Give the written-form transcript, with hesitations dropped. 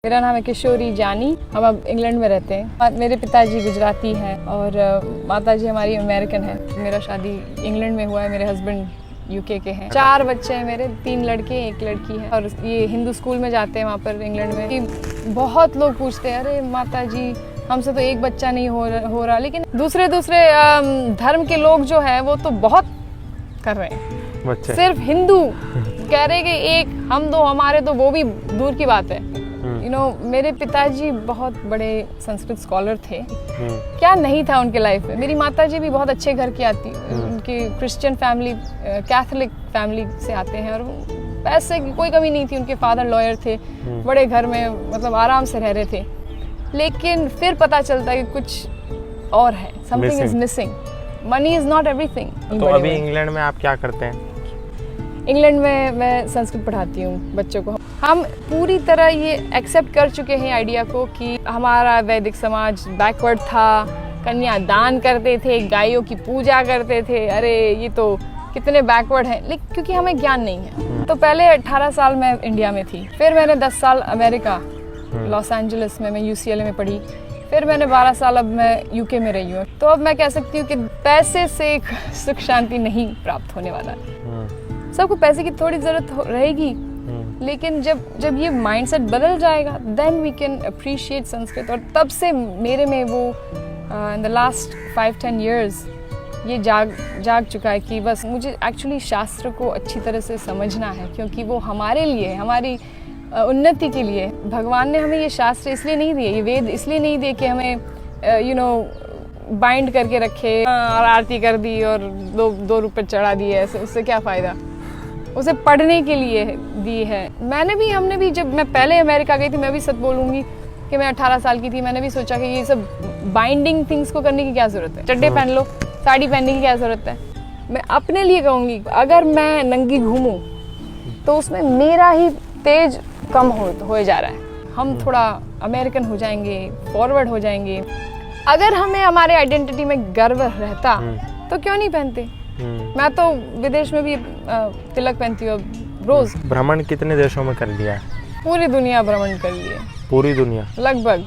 मेरा नाम है किशोरी जानी। हम अब इंग्लैंड में रहते हैं। मेरे पिताजी गुजराती हैं और माताजी हमारी अमेरिकन है। मेरा शादी इंग्लैंड में हुआ है। मेरे हस्बैंड यूके के हैं। 4 बच्चे हैं मेरे, 3 लड़के 1 लड़की है। और ये हिंदू स्कूल में जाते हैं वहाँ पर इंग्लैंड में। कि बहुत लोग पूछते हैं, अरे माताजी हमसे तो एक बच्चा नहीं हो रहा। लेकिन दूसरे धर्म के लोग जो हैं वो तो बहुत कर रहे हैं। बच्चे सिर्फ हिंदू कह रहे कि एक हम 2 हमारे, तो वो भी दूर की बात है। मेरे पिताजी बहुत बड़े संस्कृत स्कॉलर थे। क्या नहीं था उनके लाइफ में। मेरी माताजी भी बहुत अच्छे घर की आती, उनकी क्रिश्चियन फैमिली, कैथोलिक फैमिली से आते हैं और पैसे की कोई कमी नहीं थी। उनके फादर लॉयर थे, बड़े घर में मतलब आराम से रह रहे थे। लेकिन फिर पता चलता है कि कुछ और है, something is missing. Money is not everything. तो अभी इंग्लैंड में आप क्या करते हैं? इंग्लैंड में मैं संस्कृत पढ़ाती हूँ बच्चों को। हम पूरी तरह ये एक्सेप्ट कर चुके हैं आइडिया को कि हमारा वैदिक समाज बैकवर्ड था। कन्यादान करते थे, गायों की पूजा करते थे। अरे ये तो कितने बैकवर्ड हैं। लेकिन क्योंकि हमें ज्ञान नहीं है। तो पहले 18 साल मैं इंडिया में थी, फिर मैंने 10 साल अमेरिका लॉस एंजलिस में मैं UCLA में पढ़ी, फिर मैंने 12 साल अब मैं UK में रही हूँ। तो अब मैं कह सकती हूँ कि पैसे से सुख शांति नहीं प्राप्त होने वाला। सबको पैसे की थोड़ी ज़रूरत रहेगी, लेकिन जब ये माइंडसेट बदल जाएगा then we can appreciate Sanskrit. और तब से मेरे में वो इन द लास्ट 5-10 years ये जाग चुका है कि बस मुझे एक्चुअली शास्त्र को अच्छी तरह से समझना है, क्योंकि वो हमारे लिए, हमारी उन्नति के लिए। भगवान ने हमें ये शास्त्र इसलिए नहीं दिए, ये वेद इसलिए नहीं दिए कि हमें बाइंड करके रखे और आरती कर दी और 2 रुपए चढ़ा दिए, ऐसे उससे क्या फ़ायदा। उसे पढ़ने के लिए दी है। हमने भी जब मैं पहले अमेरिका गई थी, मैं भी सच बोलूँगी कि मैं 18 साल की थी, मैंने भी सोचा कि ये सब बाइंडिंग थिंग्स को करने की क्या ज़रूरत है। चड्डे पहन लो, साड़ी पहनने की क्या ज़रूरत है। मैं अपने लिए कहूँगी, अगर मैं नंगी घूमूँ तो उसमें मेरा ही तेज कम हो जा रहा है। हम थोड़ा अमेरिकन हो जाएंगे, फॉरवर्ड हो जाएंगे। अगर हमें हमारे आइडेंटिटी में गर्व रहता तो क्यों नहीं पहनते। मैं तो विदेश में भी तिलक पहनती हूँ रोज। भ्रमण कितने देशों में कर लिया है? पूरी दुनिया भ्रमण कर लिए। पूरी दुनिया लगभग।